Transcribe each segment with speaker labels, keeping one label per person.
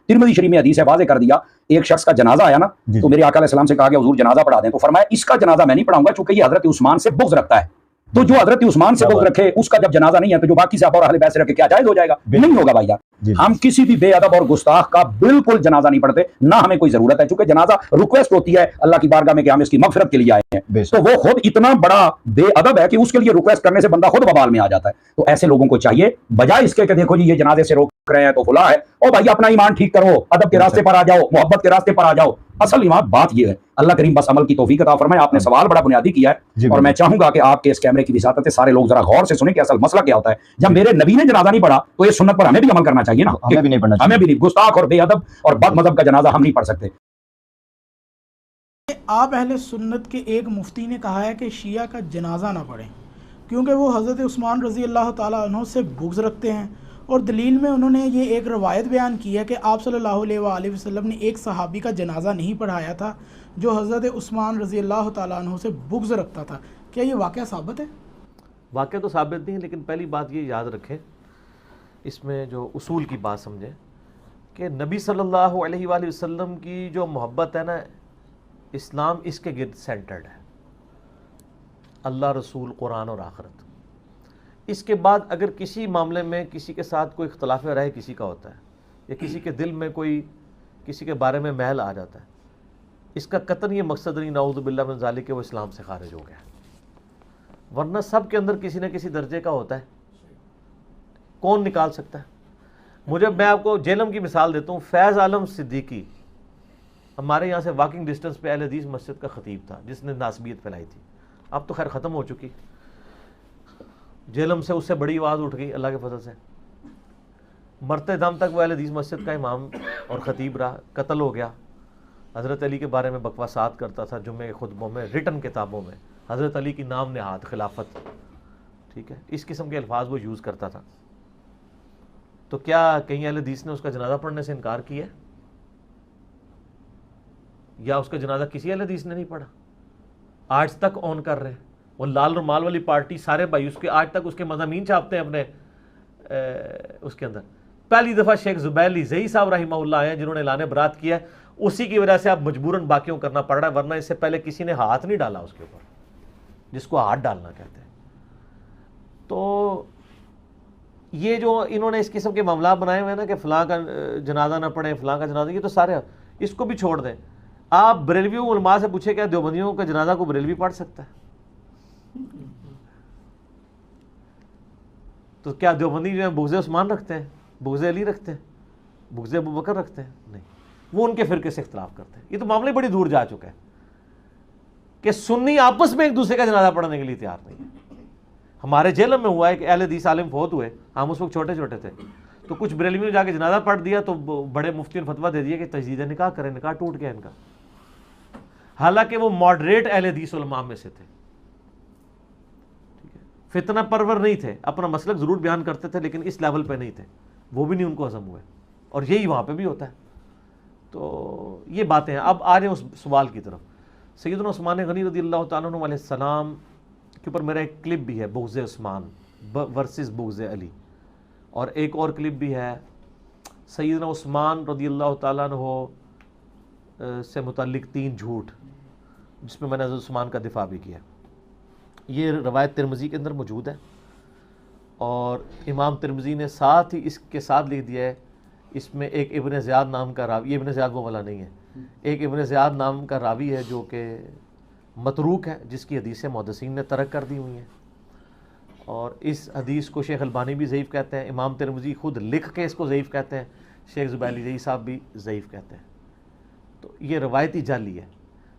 Speaker 1: ترمذی شریف میں حدیث ہے، واضح کر دیا، ایک شخص کا جنازہ آیا نا تو میرے آقا علیہ السلام سے کہا کہ حضور جنازہ پڑھا دیں، تو فرمایا اس کا جنازہ میں نہیں پڑھاؤں گا چونکہ یہ حضرت عثمان سے بغض رکھتا ہے، تو جو حضرت عثمان سے بغض رکھے اس کا جب جنازہ نہیں ہے تو جو باقی صحابہ اور اہل بیت سے رکھے کیا جائز ہو جائے گا؟ نہیں ہوگا بھائی جان۔ ہم کسی بھی بے ادب اور گستاخ کا بالکل جنازہ نہیں پڑھتے، نہ ہمیں کوئی ضرورت ہے، چونکہ جنازہ ریکویسٹ ہوتی ہے اللہ کی بارگاہ میں کہ ہم اس کی مغفرت کے لیے آئے ہیں، تو وہ خود اتنا بڑا بے ادب ہے کہ اس کے لیے ریکویسٹ کرنے سے بندہ خود بوال میں آ جاتا ہے۔ تو ایسے لوگوں کو چاہیے بجائے اس کے کہ دیکھو جی یہ جنازے سے روک رہے ہیں تو فلاں ہے، او بھائی اپنا ایمان ٹھیک کرو، ادب کے راستے پر آ جاؤ، محبت کے راستے پر آ جاؤ۔ اصل ایمان بات یہ ہے، اللہ کریم بس عمل کی توفیق عطا فرمائے۔ آپ نے سوال بڑا بنیادی کیا ہے اور میں چاہوں گا کہ آپ کے اس کیمرے کی وساطت سے سارے لوگ ذرا غور سے سنیں کہ اصل مسئلہ کیا ہوتا ہے۔ جب میرے نبی نے جنازہ نہیں پڑھا تو یہ سنت پر ہمیں بھی عمل کرنا چاہیے نا، ہمیں بھی نہیں پڑھنا چاہیے، ہمیں بھی نہیں، گستاخ اور بے ادب اور بد مذہب کا جنازہ ہم نہیں پڑھ سکتے۔
Speaker 2: آپ اہل سنت کے ایک مفتی نے کہا ہے کہ شیعہ کا جنازہ نہ پڑھیں کیونکہ وہ حضرت عثمان رضی اللہ تعالیٰ عنہ سے بغض رکھتے ہیں، اور دلیل میں انہوں نے یہ ایک روایت بیان کی ہے کہ آپ صلی اللہ علیہ وآلہ وسلم نے ایک صحابی کا جنازہ نہیں پڑھایا تھا جو حضرت عثمان رضی اللہ تعالیٰ عنہ سے بغض رکھتا تھا۔ کیا یہ واقعہ ثابت ہے؟
Speaker 3: واقعہ تو ثابت نہیں ہے، لیکن پہلی بات یہ یاد رکھیں، اس میں جو اصول کی بات سمجھیں کہ نبی صلی اللہ علیہ وآلہ وسلم کی جو محبت ہے نا، اسلام اس کے گرد سینٹرڈ ہے، اللہ، رسول، قرآن اور آخرت۔ اس کے بعد اگر کسی معاملے میں کسی کے ساتھ کوئی اختلاف رائے کسی کا ہوتا ہے یا کسی کے دل میں کوئی کسی کے بارے میں محل آ جاتا ہے، اس کا قطعاً یہ مقصد نہیں نعوذ باللہ من ذالک کہ وہ اسلام سے خارج ہو گیا، ورنہ سب کے اندر کسی نہ کسی درجے کا ہوتا ہے، کون نکال سکتا ہے؟ میں آپ کو جہلم کی مثال دیتا ہوں۔ فیض عالم صدیقی ہمارے یہاں سے واکنگ ڈسٹنس پہ اہل حدیث مسجد کا خطیب تھا جس نے ناسبیت پھیلائی تھی، اب تو خیر ختم ہو چکی، جہلم سے اس سے بڑی آواز اٹھ گئی اللہ کے فضل سے، مرتے دم تک وہ اہل حدیث مسجد کا امام اور خطیب رہا، قتل ہو گیا، حضرت علی کے بارے میں بکواسات کرتا تھا جمعے کے خطبوں میں، ریٹن کتابوں میں، حضرت علی کی نام نہاد خلافت، ٹھیک ہے، اس قسم کے الفاظ وہ یوز کرتا تھا۔ تو کیا کہیں اہل حدیث نے اس کا جنازہ پڑھنے سے انکار کیا یا اس کا جنازہ کسی اہل حدیث نے نہیں پڑھا؟ آج تک اون کر رہے ہیں وہ لال رومال والی پارٹی، سارے بھائی اس کے آج تک اس کے مضامین چھاپتے ہیں اپنے اس کے اندر۔ پہلی دفعہ شیخ زبیر علی زئی صاحب رحمہ اللہ آئے ہیں جنہوں نے اعلان برات کیا ہے، اسی کی وجہ سے اب مجبوراً باقیوں کرنا پڑ رہا ہے، ورنہ اس سے پہلے کسی نے ہاتھ نہیں ڈالا اس کے اوپر، جس کو ہاتھ ڈالنا کہتے ہیں۔ تو یہ جو انہوں نے اس قسم کے معاملات بنائے ہوئے ہیں نا کہ فلاں کا جنازہ نہ پڑھیں، فلاں کا جنازہ، یہ تو سارے اس کو بھی چھوڑ دیں۔ آپ بریلوی علماء سے پوچھیں کیا دیوبندیوں کا جنازہ کو بریلوی پڑھ سکتا ہے؟ تو کیا دیوبندی جو ہے بغض عثمان رکھتے ہیں، بغض علی رکھتے ہیں، بغض ابوبکر رکھتے ہیں؟ نہیں، وہ ان کے فرقے سے اختلاف کرتے ہیں۔ یہ تو معاملے بڑی دور جا چکا ہے کہ سنی آپس میں ایک دوسرے کا جنازہ پڑھنے کے لیے تیار نہیں ہے۔ ہمارے جیل میں ہوا ہے کہ اہل حدیث عالم فوت ہوئے، ہم اس وقت چھوٹے چھوٹے تھے، تو کچھ بریلویوں نے جا کے جنازہ پڑھ دیا تو بڑے مفتی نے فتویٰ دے دیا کہ تجدید نکاح کریں، نکاح ٹوٹ گیا ان کا، حالانکہ وہ ماڈریٹ اہل حدیث علماء میں سے تھے، فتنہ پرور نہیں تھے، اپنا مسلک ضرور بیان کرتے تھے لیکن اس لیول پہ نہیں تھے، وہ بھی نہیں ان کو ہضم ہوئے، اور یہی وہاں پہ بھی ہوتا ہے۔ تو یہ باتیں ہیں۔ اب آ رہے ہیں اس سوال کی طرف۔ سیدنا عثمان غنی رضی اللہ تعالیٰ عنہ علیہ السلام کے اوپر میرا ایک کلپ بھی ہے، بغض عثمان ورسز بغض علی، اور ایک اور کلپ بھی ہے سیدنا عثمان رضی اللہ تعالیٰ عنہ سے متعلق 3 جھوٹ، جس میں نے حضرت عثمان کا دفاع بھی کیا۔ یہ روایت ترمذی کے اندر موجود ہے، اور امام ترمذی نے ساتھ ہی اس کے ساتھ لکھ دیا ہے، اس میں ایک ابن زیاد نام کا راوی، یہ ابن زیاد وہ والا نہیں ہے، ایک ابن زیاد نام کا راوی ہے جو کہ متروک ہے، جس کی حدیثیں محدثین نے ترک کر دی ہوئی ہیں، اور اس حدیث کو شیخ البانی بھی ضعیف کہتے ہیں، امام ترمذی خود لکھ کے اس کو ضعیف کہتے ہیں، شیخ زبیر علی زئی صاحب بھی ضعیف کہتے ہیں۔ تو یہ روایتی جعلی ہے۔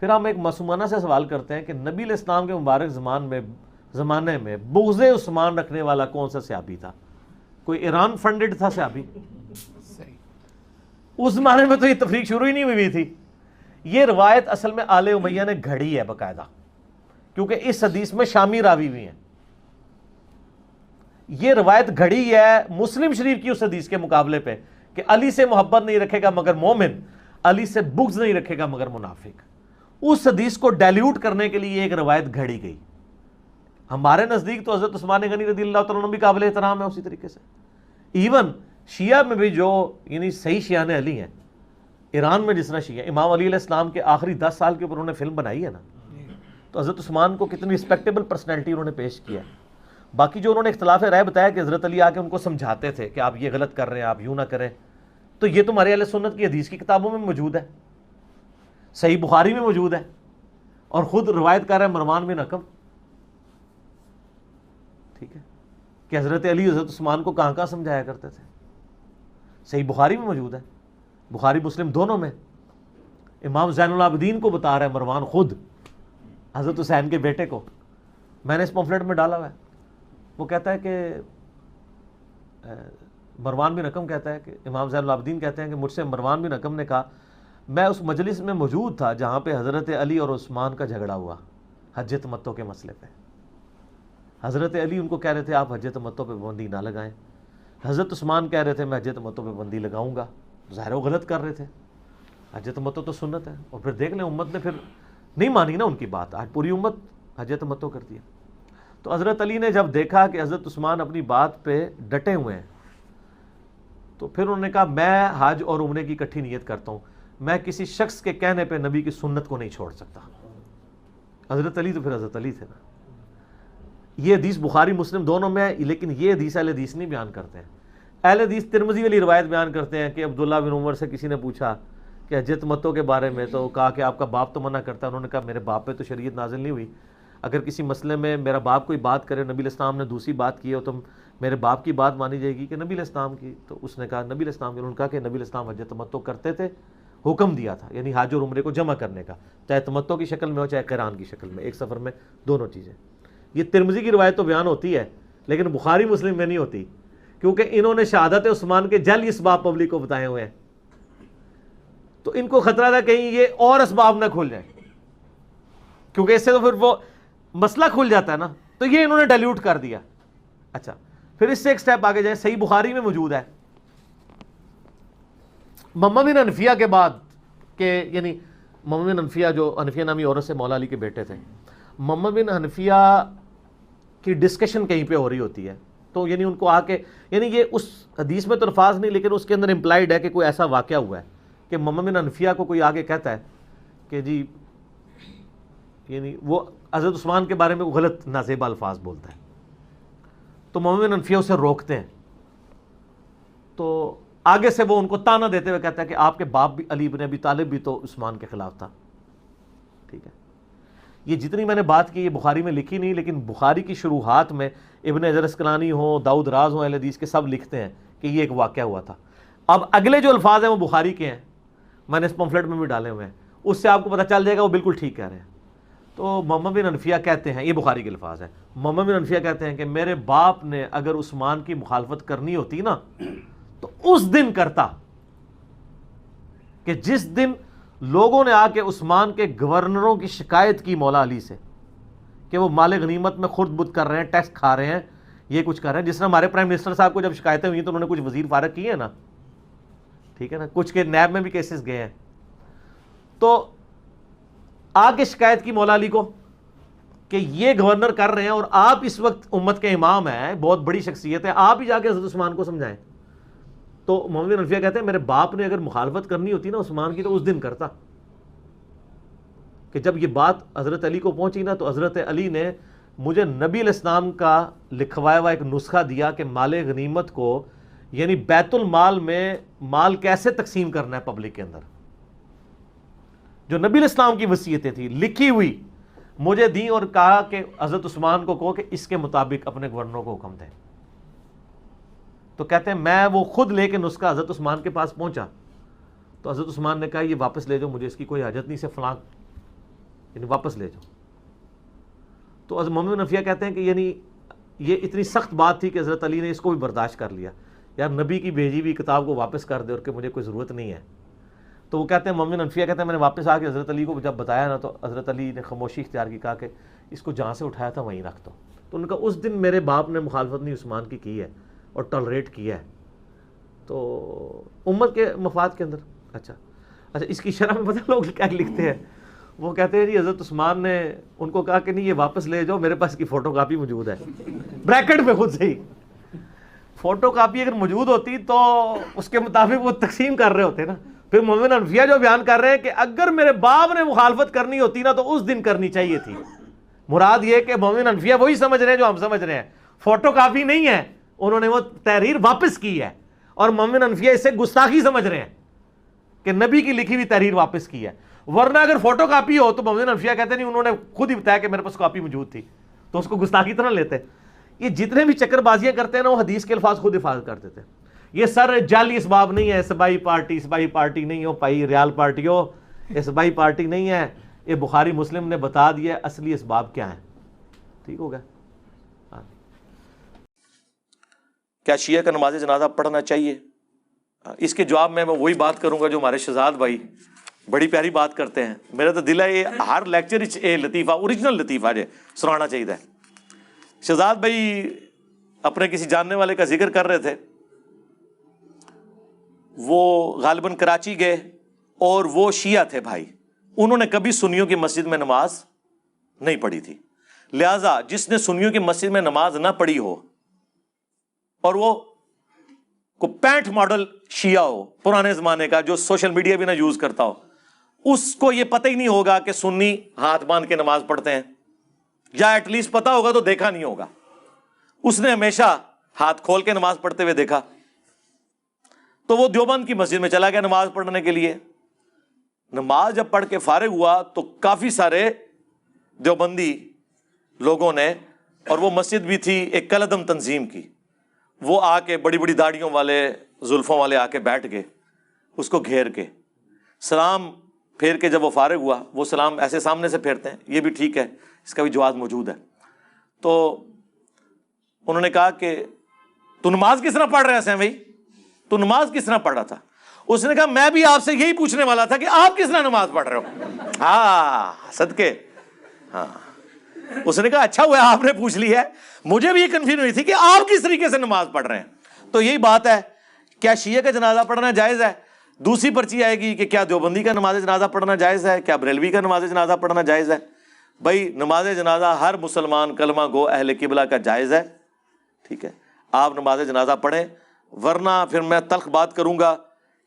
Speaker 3: پھر ہم ایک معصومانہ سے سوال کرتے ہیں کہ نبی علیہ السلام کے مبارک زمانے میں بغض عثمان رکھنے والا کون سا صحابی تھا؟ کوئی ایران فنڈڈ تھا صحابی؟ اس زمانے میں تو یہ تفریق شروع ہی نہیں ہوئی تھی۔ یہ روایت اصل میں آل امیہ نے گھڑی ہے باقاعدہ، کیونکہ اس حدیث میں شامی راوی بھی ہیں۔ یہ روایت گھڑی ہے مسلم شریف کی اس حدیث کے مقابلے پہ کہ علی سے محبت نہیں رکھے گا مگر مومن، علی سے بغض نہیں رکھے گا مگر منافق۔ اس حدیث کو ڈیلیوٹ کرنے کے لیے ایک روایت گھڑی گئی۔ ہمارے نزدیک تو حضرت عثمان غنی رضی اللہ تعالیٰ عنہ بھی قابل احترام ہے اسی طریقے سے، ایون شیعہ میں بھی جو یعنی صحیح شیعان علی ہیں ایران میں، جس طرح شیعہ امام علی علیہ السلام کے آخری 10 سال کے اوپر انہوں نے فلم بنائی ہے نا، تو حضرت عثمان کو کتنی رسپیکٹیبل پرسنالٹی انہوں نے پیش کیا ہے۔ باقی جو انہوں نے اختلاف رائے بتایا کہ حضرت علی آ کے ان کو سمجھاتے تھے کہ آپ یہ غلط کر رہے ہیں، آپ یوں نہ کریں، تو یہ تمہارے اہل سنت کی حدیث کی کتابوں میں موجود ہے، صحیح بخاری میں موجود ہے، اور خود روایت کر رہا ہے مروان بن حکم، ٹھیک ہے، کہ حضرت علی حضرت عثمان کو کہاں کہاں سمجھایا کرتے تھے، صحیح بخاری میں موجود ہے، بخاری مسلم دونوں میں۔ امام زین العابدین کو بتا رہا ہے مروان خود حضرت حسین کے بیٹے کو، میں نے اس پمفلٹ میں ڈالا ہوا ہے، وہ کہتا ہے کہ مروان بن حکم کہتا ہے کہ امام زین العابدین کہتے ہیں کہ مجھ سے مروان بن حکم نے کہا میں اس مجلس میں موجود تھا جہاں پہ حضرت علی اور عثمان کا جھگڑا ہوا حج تمتع کے مسئلے پہ۔ حضرت علی ان کو کہہ رہے تھے آپ حج تمتع پہ پابندی نہ لگائیں، حضرت عثمان کہہ رہے تھے میں حج تمتع پہ پابندی لگاؤں گا، ظاہر وہ غلط کر رہے تھے، حج تمتع تو سنت ہے، اور پھر دیکھ لیں امت نے پھر نہیں مانی نا ان کی بات، آج پوری امت حج تمتع کرتی ہے۔ تو حضرت علی نے جب دیکھا کہ حضرت عثمان اپنی بات پہ ڈٹے ہوئے ہیں، تو پھر انہوں نے کہا میں حج اور عمرے کی اکٹھی نیت کرتا ہوں، میں کسی شخص کے کہنے پہ نبی کی سنت کو نہیں چھوڑ سکتا۔ حضرت علی تو پھر حضرت علی تھے نا۔ یہ حدیث بخاری مسلم دونوں میں ہے، لیکن یہ حدیث اہل حدیث نہیں بیان کرتے ہیں۔ اہل حدیث ترمذی والی روایت بیان کرتے ہیں کہ عبداللہ بن عمر سے کسی نے پوچھا کہ حج تمتع کے بارے میں، تو کہا کہ آپ کا باپ تو منع کرتا ہے، انہوں نے کہا میرے باپ پہ تو شریعت نازل نہیں ہوئی، اگر کسی مسئلے میں میرا باپ کوئی بات کرے، نبی علیہ السلام نے دوسری بات کی ہو تو میرے باپ کی بات مانی جائے گی کہ نبی علیہ السلام کی؟ تو اس نے کہا نبی علیہ السلام کی، انہوں نے کہا کہ نبی علیہ السلام حج تمتع کرتے تھے، حکم دیا تھا، یعنی حج اور عمرے کو جمع کرنے کا، چاہے تمتع کی شکل میں ہو چاہے قران کی شکل میں، ایک سفر میں دونوں چیزیں۔ یہ ترمذی کی روایت تو بیان ہوتی ہے لیکن بخاری مسلم میں نہیں ہوتی، کیونکہ انہوں نے شہادت عثمان کے جعلی اسباب پبلک کو بتائے ہوئے ہیں، تو ان کو خطرہ تھا کہیں یہ اور اسباب نہ کھل جائیں، کیونکہ اس سے تو پھر وہ مسئلہ کھل جاتا ہے نا، تو یہ انہوں نے ڈائلیوٹ کر دیا۔ اچھا پھر اس سے ایک سٹیپ آگے جائیں، صحیح بخاری میں موجود ہے محمد بن حنفیہ کے بعد کہ یعنی محمد بن حنفیہ جو حنفیہ نامی عورت سے مولا علی کے بیٹے تھے، محمد بن حنفیہ کی ڈسکشن کہیں پہ ہو رہی ہوتی ہے، تو یعنی ان کو آ کے یعنی یہ اس حدیث میں تو الفاظ نہیں لیکن اس کے اندر امپلائڈ ہے کہ کوئی ایسا واقعہ ہوا ہے کہ محمد بن حنفیہ کو کوئی آگے کہتا ہے کہ جی یعنی وہ حضرت عثمان کے بارے میں غلط نازیبا الفاظ بولتا ہے، تو محمد بن حنفیہ اسے روکتے ہیں، تو آگے سے وہ ان کو تانا دیتے ہوئے کہتا ہے کہ آپ کے باپ بھی علی بن ابی طالب بھی تو عثمان کے خلاف تھا، ٹھیک ہے۔ یہ جتنی میں نے بات کی یہ بخاری میں لکھی نہیں، لیکن بخاری کی شروحات میں ابن حجر اسقلانی ہوں، داؤد راز ہوں، اہل حدیث کے سب لکھتے ہیں کہ یہ ایک واقعہ ہوا تھا۔ اب اگلے جو الفاظ ہیں وہ بخاری کے ہیں، میں نے اس پمفلٹ میں بھی ڈالے ہوئے ہیں، اس سے آپ کو پتہ چل جائے گا وہ بالکل ٹھیک کہہ رہے ہیں۔ تو محمد بن حنفیہ کہتے ہیں، یہ بخاری کے الفاظ ہیں، محمد بن حنفیہ کہتے ہیں کہ میرے باپ نے اگر عثمان کی مخالفت کرنی ہوتی نا تو اس دن کرتا، کہ جس دن لوگوں نے آ کے عثمان کے گورنروں کی شکایت کی مولا علی سے کہ وہ مال غنیمت میں خرد بد کر رہے ہیں، ٹیکس کھا رہے ہیں، یہ کچھ کر رہے ہیں، جس طرح ہمارے پرائم منسٹر صاحب کو جب شکایتیں ہوئی تو انہوں نے کچھ وزیر فارغ کیے ہیں نا، ٹھیک ہے نا، کچھ کے نیب میں بھی کیسز گئے ہیں، تو آ کے شکایت کی مولا علی کو کہ یہ گورنر کر رہے ہیں اور آپ اس وقت امت کے امام ہیں، بہت بڑی شخصیت ہے، آپ ہی جا کے حضرت عثمان کو سمجھائیں۔ تو محمد بن حنفیہ کہتے ہیں میرے باپ نے اگر مخالفت کرنی ہوتی نا عثمان کی تو اس دن کرتا، کہ جب یہ بات حضرت علی کو پہنچی نا تو حضرت علی نے مجھے نبی علیہ السلام کا لکھوایا ہوا ایک نسخہ دیا کہ مال غنیمت کو یعنی بیت المال میں مال کیسے تقسیم کرنا ہے پبلک کے اندر، جو نبی علیہ السلام کی وصیتیں تھی لکھی ہوئی مجھے دیں، اور کہا کہ حضرت عثمان کو کہو کہ اس کے مطابق اپنے گورنروں کو حکم دیں۔ تو کہتے ہیں میں وہ خود لے کے نسخہ حضرت عثمان کے پاس پہنچا تو حضرت عثمان نے کہا یہ واپس لے جاؤ، مجھے اس کی کوئی حاجت نہیں، سے فلاں یعنی واپس لے جاؤ۔ تو حضرت محمد بن حنفیہ کہتے ہیں کہ یعنی یہ اتنی سخت بات تھی کہ حضرت علی نے اس کو بھی برداشت کر لیا، یار نبی کی بھیجی ہوئی کتاب کو واپس کر دے اور کہ مجھے کوئی ضرورت نہیں ہے۔ تو وہ کہتے ہیں محمد بن حنفیہ کہتے ہیں میں نے واپس آ کے حضرت علی کو جب بتایا نا تو حضرت علی نے خاموشی اختیار کی، کہا کہ اس کو جہاں سے اٹھایا تھا وہیں رکھ دو۔ تو ان کا اس دن میرے باپ نے مخالفت نہیں عثمان کی ہے اور ٹالریٹ کیا ہے، تو امت کے مفاد کے اندر۔ اچھا اس کی شرح میں پتہ لوگ کیا لکھتے ہیں، وہ کہتے ہیں جی حضرت عثمان نے ان کو کہا کہ نہیں یہ واپس لے جاؤ، میرے پاس کی فوٹو کاپی موجود ہے، بریکٹ پہ خود سے ہی فوٹو کاپی اگر موجود ہوتی تو اس کے مطابق وہ تقسیم کر رہے ہوتے نا. پھر مومن انفیہ جو بیان کر رہے ہیں کہ اگر میرے باپ نے مخالفت کرنی ہوتی نا تو اس دن کرنی چاہیے تھی. مراد یہ کہ مومن انفیہ وہی سمجھ رہے ہیں جو ہم سمجھ رہے ہیں, فوٹو کاپی نہیں ہے, انہوں نے وہ تحریر واپس کی ہے, اور مومن انفیہ اسے گستاخی سمجھ رہے ہیں کہ نبی کی لکھی ہوئی تحریر واپس کی ہے. ورنہ اگر فوٹو کاپی ہو تو مومن انفیہ کہتے نہیں, انہوں نے خود ہی بتایا کہ میرے پاس کاپی موجود تھی, تو اس کو گستاخی طرح لیتے. یہ جتنے بھی چکر بازیاں کرتے ہیں نا وہ حدیث کے الفاظ خود حفاظت کر دیتے ہیں. یہ سر جعلی اسباب نہیں ہے, اسبائی پارٹی نہیں ہو پائی, ریال پارٹی ہو, اسبائی پارٹی نہیں ہے, یہ بخاری مسلم نے بتا دیا اصلی اسباب کیا ہیں. ٹھیک ہو گیا.
Speaker 4: کیا شیعہ کا نماز جنازہ پڑھنا چاہیے؟ اس کے جواب میں وہی بات کروں گا جو ہمارے شہزاد بھائی بڑی پیاری بات کرتے ہیں. میرا تو دل ہے یہ ہر لیکچر اے لطیفہ اوریجنل لطیفہ جو سنانا چاہیے. شہزاد بھائی اپنے کسی جاننے والے کا ذکر کر رہے تھے, وہ غالباً کراچی گئے اور وہ شیعہ تھے بھائی, انہوں نے کبھی سنیوں کی مسجد میں نماز نہیں پڑھی تھی. لہٰذا جس نے سنیوں کی مسجد میں نماز نہ پڑھی ہو اور وہ کو 65 ماڈل شیعہ ہو پرانے زمانے کا جو سوشل میڈیا بھی نہ یوز کرتا ہو, اس کو یہ پتہ ہی نہیں ہوگا کہ سنی ہاتھ باندھ کے نماز پڑھتے ہیں, یا ایٹ لیسٹ پتا ہوگا تو دیکھا نہیں ہوگا. اس نے ہمیشہ ہاتھ کھول کے نماز پڑھتے ہوئے دیکھا, تو وہ دیوبند کی مسجد میں چلا گیا نماز پڑھنے کے لیے. نماز جب پڑھ کے فارغ ہوا تو کافی سارے دیوبندی لوگوں نے, اور وہ مسجد بھی تھی ایک کلعدم تنظیم کی, وہ آ کے بڑی بڑی داڑھیوں والے زلفوں والے آ کے بیٹھ گئے اس کو گھیر کے. سلام پھیر کے جب وہ فارغ ہوا, وہ سلام ایسے سامنے سے پھیرتے ہیں, یہ بھی ٹھیک ہے, اس کا بھی جواز موجود ہے. تو انہوں نے کہا کہ تو نماز کس طرح پڑھ رہے ہیں بھائی, تو نماز کس طرح پڑھ رہا تھا؟ اس نے کہا میں بھی آپ سے یہی پوچھنے والا تھا کہ آپ کس طرح نماز پڑھ رہے ہو. ہاں صدقے, ہاں. اس نے کہا اچھا ہوا آپ نے پوچھ لی ہے, مجھے بھی یہ کنفیوژن ہوئی تھی کہ آپ کس طریقے سے نماز پڑھ رہے ہیں. تو یہی بات ہے, کیا شیعہ کا جنازہ پڑھنا جائز ہے؟ دوسری پرچی آئے گی کہ کیا دیوبندی کا نماز جنازہ پڑھنا جائز ہے, کیا بریلوی کا نماز جنازہ پڑھنا جائز ہے. بھائی نماز جنازہ ہر مسلمان کلمہ گو اہل قبلہ کا جائز ہے, ٹھیک ہے, آپ نماز جنازہ پڑھیں. ورنہ پھر میں تلخ بات کروں گا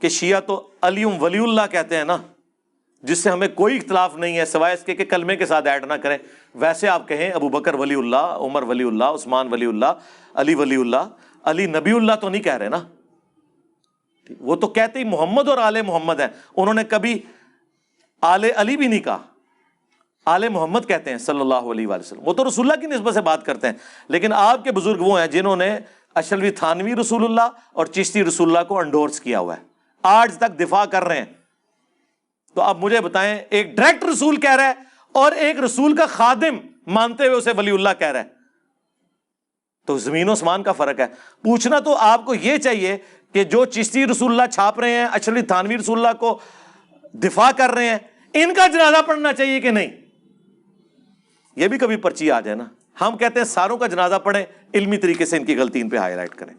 Speaker 4: کہ شیعہ تو علی ولی اللہ کہتے ہیں نا, جس سے ہمیں کوئی اختلاف نہیں ہے سوائے اس کے کہ کلمے کے ساتھ ایڈ نہ کریں. ویسے آپ کہیں ابو بکر ولی اللہ, عمر ولی اللہ, عثمان ولی اللہ, علی ولی اللہ, علی نبی اللہ تو نہیں کہہ رہے نا, وہ تو کہتے ہی محمد اور آل محمد ہیں. انہوں نے کبھی آل علی بھی نہیں کہا, آل محمد کہتے ہیں صلی اللہ علیہ وآلہ وسلم. وہ تو رسول اللہ کی نسبت سے بات کرتے ہیں, لیکن آپ کے بزرگ وہ ہیں جنہوں نے اشرفی تھانوی رسول اللہ اور چشتی رسول اللہ کو انڈورس کیا ہوا ہے, آج تک دفاع کر رہے ہیں. تو آپ مجھے بتائیں, ایک ڈائریکٹ رسول کہہ رہا ہے اور ایک رسول کا خادم مانتے ہوئے اسے ولی اللہ کہہ رہا ہے, تو زمین و آسمان کا فرق ہے. پوچھنا تو آپ کو یہ چاہیے کہ جو چشتی رسول اللہ چھاپ رہے ہیں, اشرفی تھانوی رسول اللہ کو دفاع کر رہے ہیں, ان کا جنازہ پڑھنا چاہیے کہ نہیں. یہ بھی کبھی پرچی آ جائے نا, ہم کہتے ہیں ساروں کا جنازہ پڑھیں, علمی طریقے سے ان کی غلطی ان پہ ہائی لائٹ کریں.